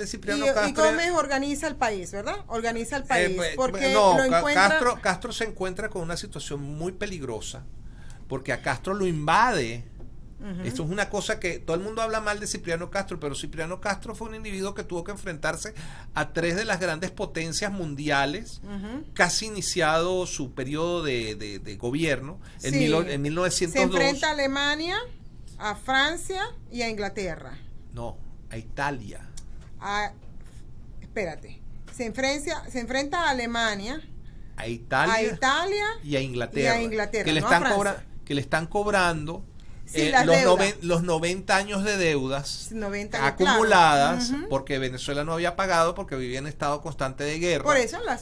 Cipriano Castro y Gómez organiza el país, ¿verdad? Porque Castro se encuentra con una situación muy peligrosa, porque a Castro lo invade. Esto es una cosa que todo el mundo habla mal de Cipriano Castro, pero Cipriano Castro fue un individuo que tuvo que enfrentarse a tres de las grandes potencias mundiales, casi iniciado su periodo de gobierno en 1902. Se enfrenta a Alemania, a Francia y a Inglaterra. No, a Italia. Espérate. Se enfrenta a Alemania, a Italia y a Inglaterra. Que le están cobrando los 90 años de deudas acumuladas, porque Venezuela no había pagado, porque vivía en estado constante de guerra. Por eso los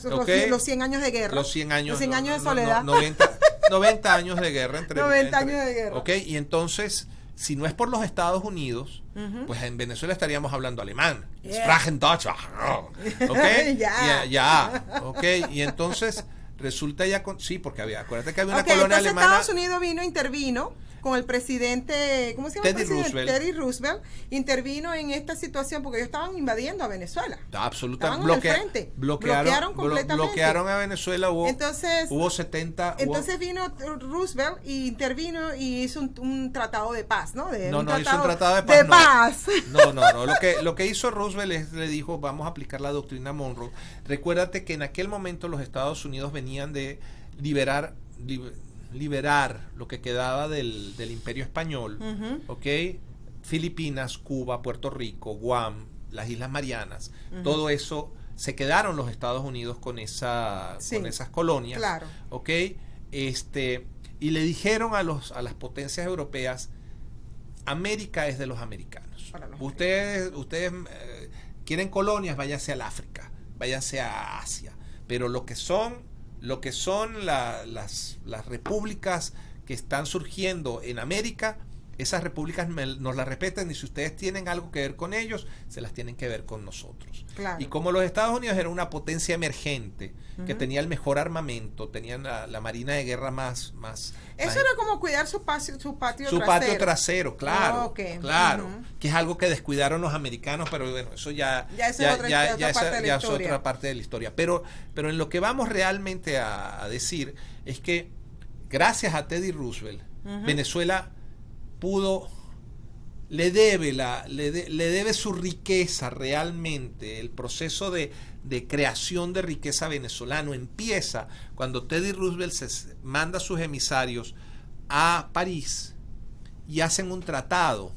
100 años de guerra. Los 100 años de soledad. 90 años de guerra. 90 años de guerra. Okay, y entonces, si no es por los Estados Unidos, pues en Venezuela estaríamos hablando alemán. Sprachen Deutsch. Okay, okay, y entonces resulta porque acuérdate que había una colonia alemana. Estados Unidos intervino con el presidente, ¿cómo se llama? Teddy Roosevelt. Teddy Roosevelt intervino en esta situación porque ellos estaban invadiendo a Venezuela. Absolutamente. Estaban en el frente. Bloquearon completamente. Bloquearon a Venezuela. Entonces, hubo 70. Entonces vino Roosevelt y intervino y hizo un tratado de paz, ¿no? Hizo un tratado de paz. No. Lo que hizo Roosevelt es, le dijo, vamos a aplicar la doctrina Monroe. Recuérdate que en aquel momento los Estados Unidos venían de liberar lo que quedaba del Imperio Español, ¿ok? Filipinas, Cuba, Puerto Rico, Guam, las Islas Marianas, todo eso se quedaron los Estados Unidos con esas colonias, claro. ¿ok? Y le dijeron a las potencias europeas, América es de los americanos. Ustedes quieren colonias, váyanse al África, váyanse a Asia, pero lo que son las repúblicas que están surgiendo en América, esas repúblicas nos las respetan, y si ustedes tienen algo que ver con ellos, se las tienen que ver con nosotros. Claro. Y como los Estados Unidos era una potencia emergente, que tenía el mejor armamento, tenían la marina de guerra más eso era como cuidar su patio trasero, claro, okay. Claro, que es algo que descuidaron los americanos, pero bueno, eso ya es otra parte de la historia. Pero en lo que vamos realmente a decir es que gracias a Teddy Roosevelt, Venezuela le debe su riqueza realmente. El proceso de creación de riqueza venezolano empieza cuando Teddy Roosevelt manda a sus emisarios a París y hacen un tratado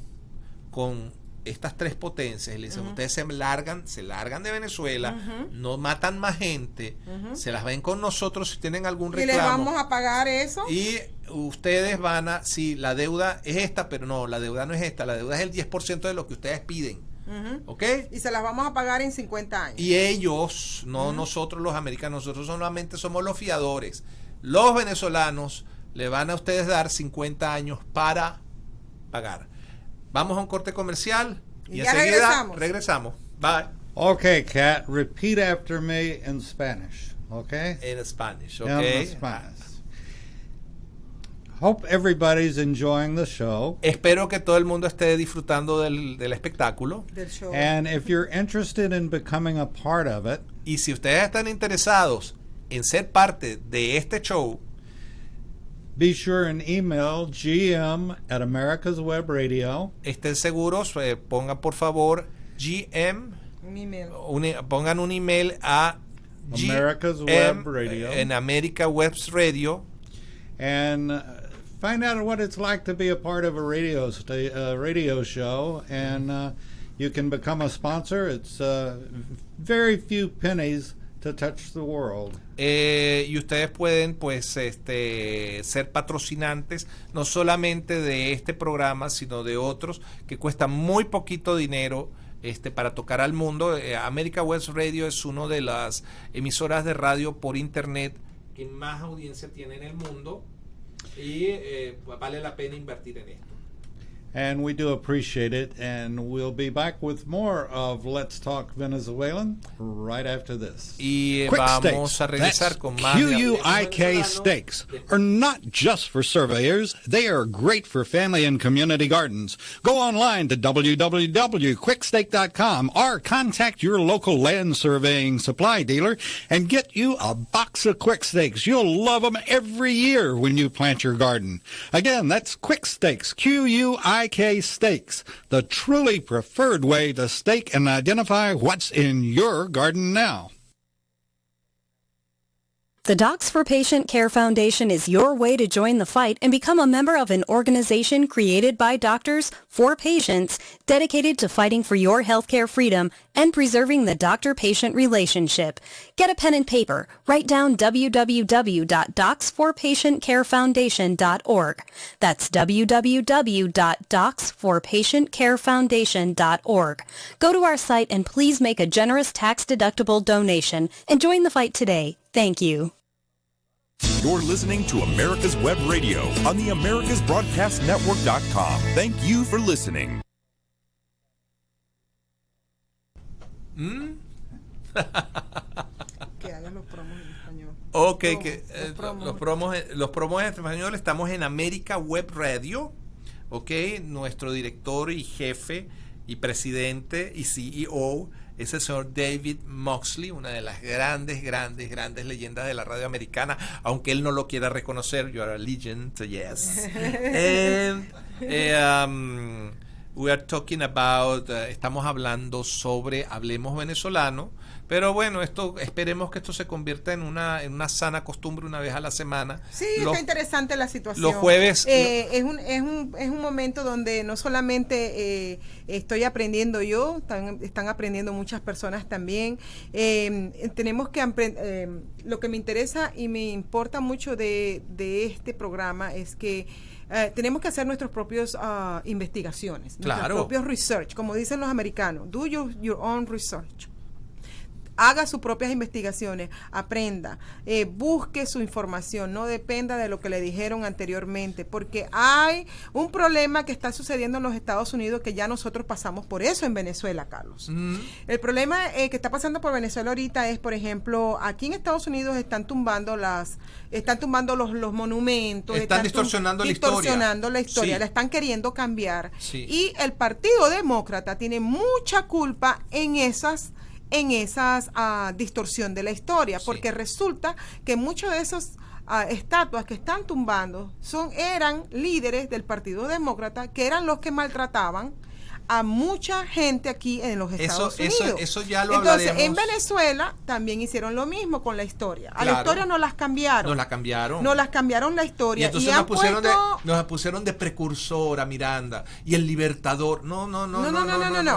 con estas tres potencias y le dicen, ustedes se largan de Venezuela, no matan más gente, se las ven con nosotros si tienen algún reclamo. ¿Y le vamos a pagar eso? Y ustedes sí, la deuda es esta, pero no, la deuda no es esta, la deuda es el 10% de lo que ustedes piden. ¿Ok? Y se las vamos a pagar en 50 años. Y ellos, no nosotros los americanos, nosotros solamente somos los fiadores. Los venezolanos le van a ustedes dar 50 años para pagar. Vamos a un corte comercial y ya enseguida regresamos. Bye. Okay, Kat, repeat after me in Spanish. Okay? In Spanish, In okay? Spanish. Hope everybody's enjoying the show. Espero que todo el mundo esté disfrutando del espectáculo. Del show. And if you're interested in becoming a part of it, y si ustedes están interesados en ser parte de este show, be sure and email gm@americaswebradio. Estén seguros, pongan por favor GM, pongan un email a America's Web Radio. En America Webs Radio. And find out what it's like to be a part of a radio show, and you can become a sponsor. It's very few pennies to touch the world. Y ustedes pueden pues ser patrocinantes no solamente de este programa, sino de otros que cuestan muy poquito dinero para tocar al mundo. America Webs Radio es una de las emisoras de radio por internet que más audiencia tiene en el mundo, y vale la pena invertir en esto. And we do appreciate it, and we'll be back with more of Let's Talk Venezuelan right after this. Y Quick vamos Stakes, a regresar that's con más QUIK stakes are not just for surveyors, they are great for family and community gardens. Go online to www.quickstake.com or contact your local land surveying supply dealer and get you a box of Quick Stakes. You'll love them every year when you plant your garden. Again, that's Quick Stakes, QUIK stakes, the truly preferred way to stake and identify what's in your garden now. The Docs for Patient Care Foundation is your way to join the fight and become a member of an organization created by doctors for patients dedicated to fighting for your healthcare freedom and preserving the doctor-patient relationship. Get a pen and paper. Write down www.docsforpatientcarefoundation.org. That's www.docsforpatientcarefoundation.org. Go to our site and please make a generous tax-deductible donation and join the fight today. Thank you. You're listening to America's Web Radio on the AmericasBroadcastNetwork.com. Thank you for listening. Que hagan los promos en español. Ok, los promos en español, estamos en América Web Radio. Ok, nuestro director y jefe y presidente y CEO es el señor David Moxley, una de las grandes leyendas de la radio americana, aunque él no lo quiera reconocer. You are a legend, yes. And we are talking about, estamos hablando sobre Hablemos Venezolano, pero bueno, esperemos que esto se convierta en una sana costumbre una vez a la semana. Sí, está interesante la situación. Los jueves es un momento donde no solamente estoy aprendiendo yo, están aprendiendo muchas personas también. Tenemos que aprender. Lo que me interesa y me importa mucho de este programa es que tenemos que hacer nuestras propias investigaciones, nuestros propios research, como dicen los americanos. Do your own research. Haga sus propias investigaciones, aprenda, busque su información, no dependa de lo que le dijeron anteriormente, porque hay un problema que está sucediendo en los Estados Unidos que ya nosotros pasamos por eso en Venezuela, Carlos. El problema que está pasando por Venezuela ahorita es, por ejemplo, aquí en Estados Unidos están tumbando los monumentos, están distorsionando la historia, sí. La están queriendo cambiar. Sí. Y el Partido Demócrata tiene mucha culpa en esas distorsión de la historia, porque resulta que muchos de esos estatuas que están tumbando eran líderes del Partido Demócrata, que eran los que maltrataban a mucha gente aquí en los Estados Unidos. Eso ya lo Entonces, hablaremos. en Venezuela también hicieron lo mismo con la historia. Claro. La historia no las cambiaron. Nos la cambiaron. No las cambiaron la historia. Y entonces nos pusieron de precursor a Miranda y el libertador. No.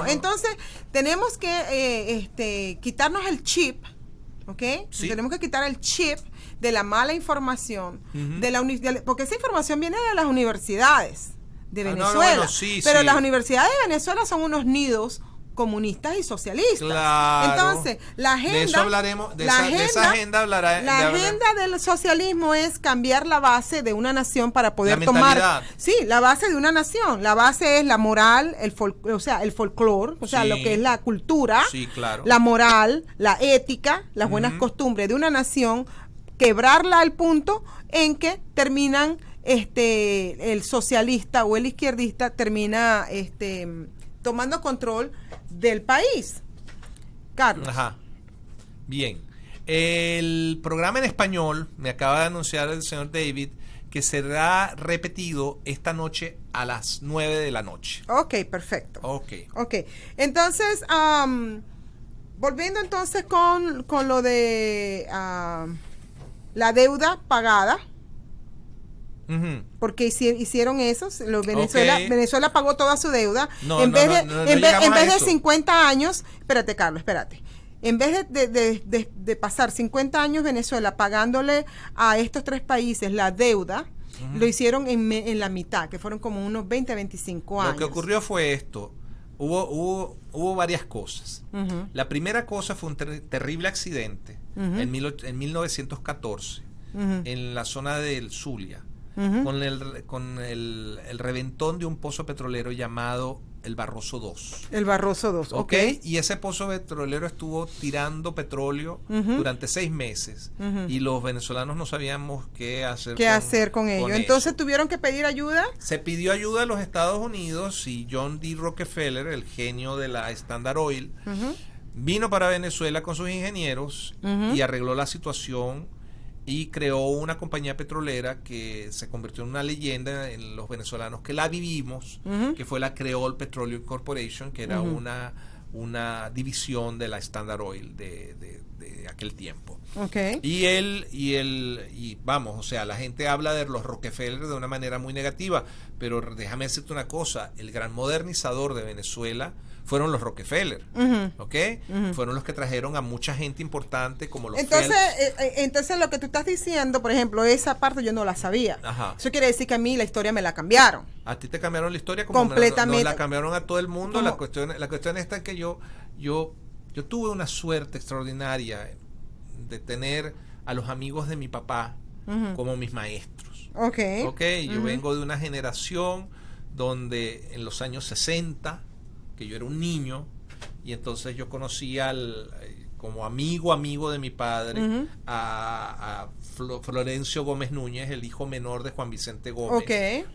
Entonces, tenemos que quitarnos el chip, ¿ok? Sí. Tenemos que quitar el chip de la mala información, porque esa información viene de las universidades de Venezuela, pero las universidades de Venezuela son unos nidos comunistas y socialistas. Claro. Entonces, la agenda, de eso hablaremos, de esa agenda hablará. La agenda del socialismo es cambiar la base de una nación para poder tomar. Sí, la base de una nación. La base es la moral, el folclore, lo que es la cultura, sí, claro. La moral, la ética, las buenas costumbres de una nación, quebrarla al punto en que terminan el socialista o el izquierdista termina tomando control del país. Carlos. Ajá. Bien. El programa en español, me acaba de anunciar el señor David, que será repetido esta noche a las 9 de la noche. Ok, perfecto. Ok. Entonces, volviendo entonces con lo de la deuda pagada. Porque hicieron eso, Venezuela pagó toda su deuda. En vez de 50 años, espérate, Carlos, en vez de pasar 50 años Venezuela pagándole a estos tres países la deuda, lo hicieron en la mitad, que fueron como unos 20 a 25 años. Lo que ocurrió fue esto. Hubo varias cosas. La primera cosa fue un terrible accidente en 1914 en la zona del Zulia. Con el reventón de un pozo petrolero llamado el Barroso II. El Barroso II, ok. Y ese pozo petrolero estuvo tirando petróleo durante 6 meses y los venezolanos no sabíamos qué hacer con ello. Entonces tuvieron que pedir ayuda. Se pidió ayuda a los Estados Unidos y John D. Rockefeller, el genio de la Standard Oil, vino para Venezuela con sus ingenieros y arregló la situación y creó una compañía petrolera que se convirtió en una leyenda en los venezolanos que la vivimos, que fue la Creole Petroleum Corporation, que era una división de la Standard Oil de aquel tiempo. Okay. Y vamos, o sea, la gente habla de los Rockefeller de una manera muy negativa, pero déjame decirte una cosa, el gran modernizador de Venezuela fueron los Rockefeller, ¿ok? Fueron los que trajeron a mucha gente importante como los Entonces lo que tú estás diciendo, por ejemplo, esa parte yo no la sabía. Ajá. Eso quiere decir que a mí la historia me la cambiaron. A ti te cambiaron la historia como completamente. No la cambiaron a todo el mundo. La cuestión está que yo tuve una suerte extraordinaria de tener a los amigos de mi papá como mis maestros. Okay. Yo vengo de una generación donde en los años 60, que yo era un niño, y entonces yo conocí como amigo de mi padre, a Florencio Gómez Núñez, el hijo menor de Juan Vicente Gómez.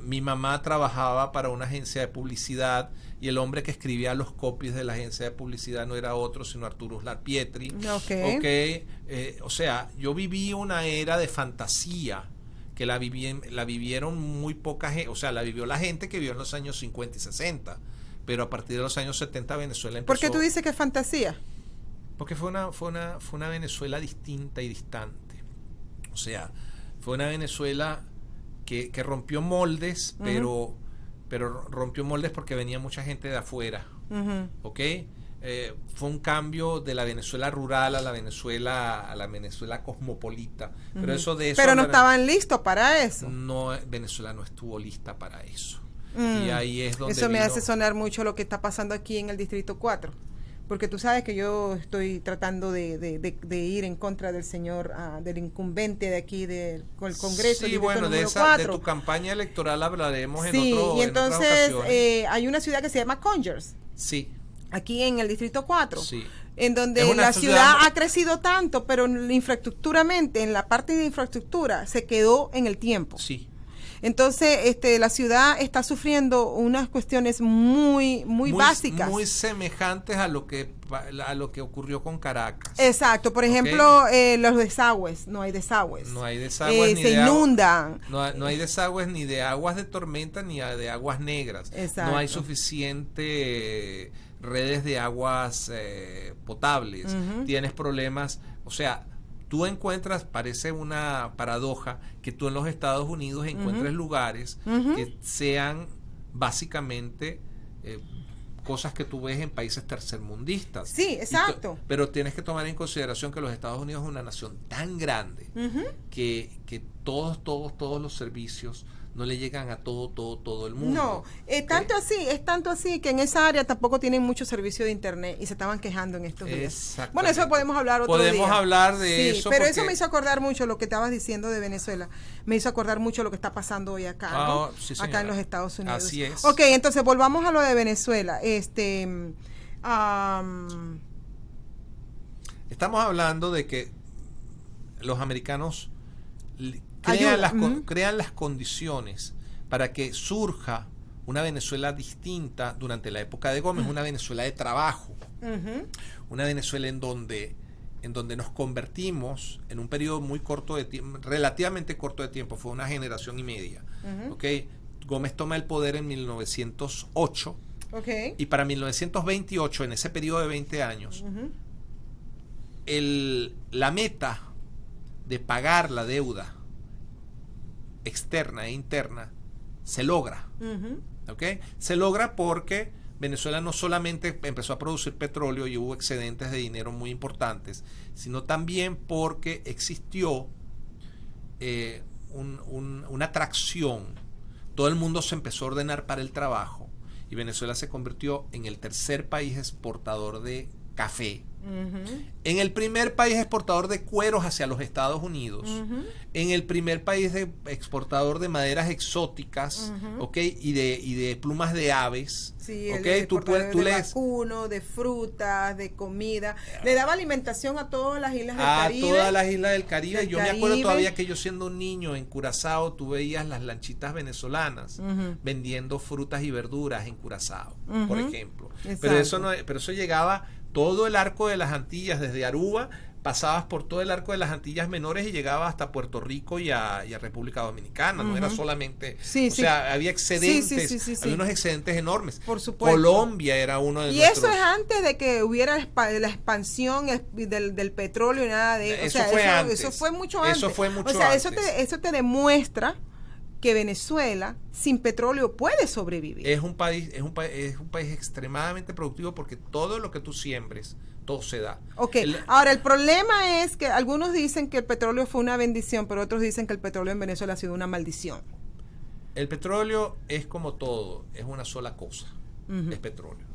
Mi mamá trabajaba para una agencia de publicidad y el hombre que escribía los copies de la agencia de publicidad no era otro sino Arturo Uslar Pietri. O sea, yo viví una era de fantasía que la vivieron muy poca gente, o sea, la vivió la gente que vivió en los años 50 y 60, pero a partir de los años 70 Venezuela empezó. ¿Por qué tú dices que es fantasía? Porque fue una Venezuela distinta y distante. O sea, fue una Venezuela que rompió moldes, pero rompió moldes porque venía mucha gente de afuera. Fue un cambio de la Venezuela rural a la Venezuela cosmopolita. Pero no estaban listos para eso. No, Venezuela no estuvo lista para eso. Y ahí es donde eso me hace sonar mucho lo que está pasando aquí en el Distrito 4. Porque tú sabes que yo estoy tratando de ir en contra del señor, del incumbente de aquí del Congreso. Sí, bueno, de tu campaña electoral hablaremos en otras ocasiones. Hay una ciudad que se llama Conyers. Sí. Aquí en el Distrito 4. Sí. En donde la ciudad ha crecido tanto, pero infraestructuramente, en la parte de infraestructura, se quedó en el tiempo. Sí. Entonces, la ciudad está sufriendo unas cuestiones muy básicas. Muy semejantes a lo que ocurrió con Caracas. Exacto. Por ejemplo, los desagües. No hay desagües. No hay desagües. Se inundan. No hay desagües ni de aguas de tormenta ni de aguas negras. Exacto. No hay suficiente redes de aguas potables. Tienes problemas, o sea, tú encuentras, parece una paradoja, que tú en los Estados Unidos encuentres lugares que sean básicamente cosas que tú ves en países tercermundistas. Sí, exacto. Pero tienes que tomar en consideración que los Estados Unidos es una nación tan grande que todos los servicios no le llegan a todo el mundo. No, es tanto así que en esa área tampoco tienen mucho servicio de internet y se estaban quejando en estos días. Bueno, eso podemos hablar otro día. Podemos hablar de eso. Pero eso me hizo acordar mucho lo que estabas diciendo de Venezuela. Me hizo acordar mucho lo que está pasando hoy acá, ¿no? Sí, acá en los Estados Unidos. Así es. Ok, entonces volvamos a lo de Venezuela. Estamos hablando de que los americanos crean las condiciones para que surja una Venezuela distinta durante la época de Gómez, una Venezuela de trabajo, una Venezuela en donde nos convertimos en un periodo muy corto de tiempo, relativamente corto de tiempo, fue una generación y media. Gómez toma el poder en 1908 y para 1928, en ese periodo de 20 años, la meta de pagar la deuda externa e interna se logra. Se logra porque Venezuela no solamente empezó a producir petróleo y hubo excedentes de dinero muy importantes, sino también porque existió una atracción. Todo el mundo se empezó a ordenar para el trabajo y Venezuela se convirtió en el tercer país exportador de café, en el primer país exportador de cueros hacia los Estados Unidos, en el primer país exportador de maderas exóticas, y de plumas de aves. Sí, de vacuno, de frutas, de comida. Le daba alimentación a todas las islas del Caribe. A todas las islas del Caribe. Yo me acuerdo todavía que yo siendo un niño en Curazao, tú veías las lanchitas venezolanas vendiendo frutas y verduras en Curazao, por ejemplo. Pero eso llegaba todo el arco de las Antillas, desde Aruba, pasabas por todo el arco de las Antillas menores y llegabas hasta Puerto Rico y a República Dominicana. No era solamente, sea, había excedentes, había unos excedentes enormes. Por supuesto. Colombia era uno de nuestros. Y eso es antes de que hubiera la expansión del petróleo y nada de eso. Eso fue mucho antes. Eso te demuestra que Venezuela sin petróleo puede sobrevivir. Es un país extremadamente productivo porque todo lo que tú siembres, todo se da. Ahora el problema es que algunos dicen que el petróleo fue una bendición, pero otros dicen que el petróleo en Venezuela ha sido una maldición. El petróleo es como todo, es una sola cosa, es petróleo.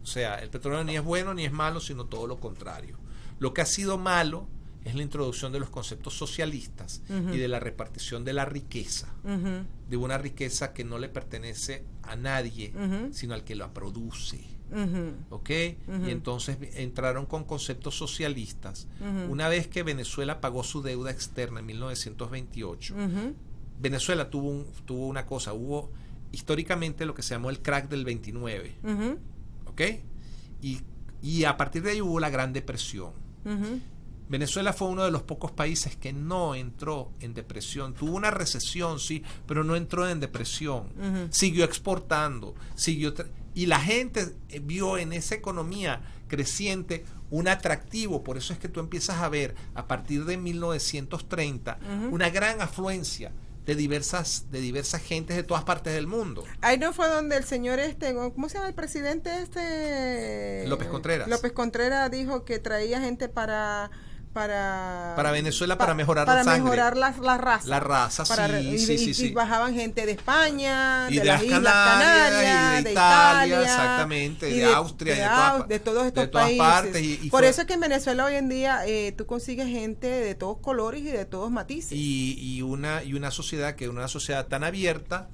O sea, el petróleo ni es bueno ni es malo, sino todo lo contrario. Lo que ha sido malo es la introducción de los conceptos socialistas y de la repartición de la riqueza, de una riqueza que no le pertenece a nadie, sino al que la produce. ¿ok? Y entonces entraron con conceptos socialistas. Una vez que Venezuela pagó su deuda externa en 1928, Venezuela tuvo una cosa, hubo históricamente lo que se llamó el crack del 29, ¿ok? Y a partir de ahí hubo la Gran Depresión. Venezuela fue uno de los pocos países que no entró en depresión. Tuvo una recesión, sí, pero no entró en depresión. Siguió exportando, y la gente vio en esa economía creciente un atractivo. Por eso es que tú empiezas a ver a partir de 1930 una gran afluencia de diversas gentes de todas partes del mundo. Ahí no fue donde el señor ¿cómo se llama el presidente López Contreras. López Contreras dijo que traía gente para Venezuela para mejorar para la sangre. mejorar las razas. La raza, Y bajaban gente de España, y de de las las Islas Canarias, y de Italia, exactamente, de Austria, de todos estos de todas países. Partes. Por eso es que en Venezuela hoy en día tú consigues gente de todos colores y de todos matices. Y una sociedad que es una sociedad tan abierta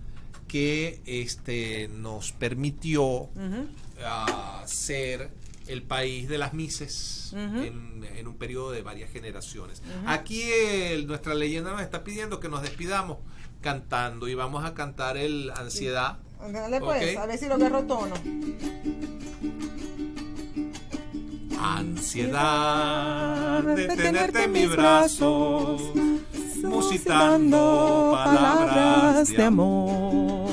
que nos permitió ser el país de las Mises en un periodo de varias generaciones. Aquí nuestra leyenda nos está pidiendo que nos despidamos cantando, y vamos a cantar el Ansiedad. Dale pues, a ver si lo agarro tono. Ansiedad de tenerte en mis brazos, musitando palabras de amor.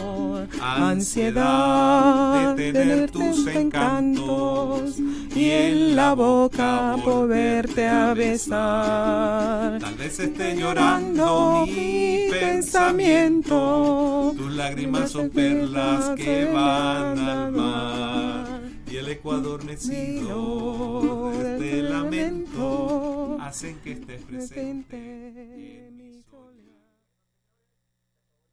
Ansiedad de tener tus encantos y en la boca volverte a besar. Tal vez esté llorando mi pensamiento, tus lágrimas son perlas que van al mar, y el eco adormecido de este lamento hacen que estés presente en mi soledad.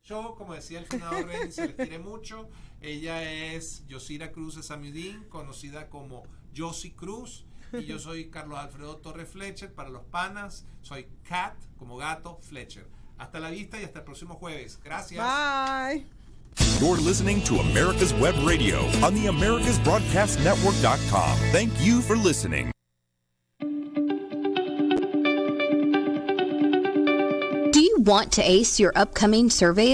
Yo, como decía el finado Rey, se les quiere mucho. Ella es Yosira Cruz Esamudín, conocida como Yossi Cruz, y yo soy Carlos Alfredo Torres Fletcher. Para los panas, soy Cat, como gato, Fletcher. Hasta la vista y hasta el próximo jueves. Gracias. Bye. You're listening to America's Web Radio on the AmericasBroadcastNetwork.com. Thank you for listening. Do you want to ace your upcoming survey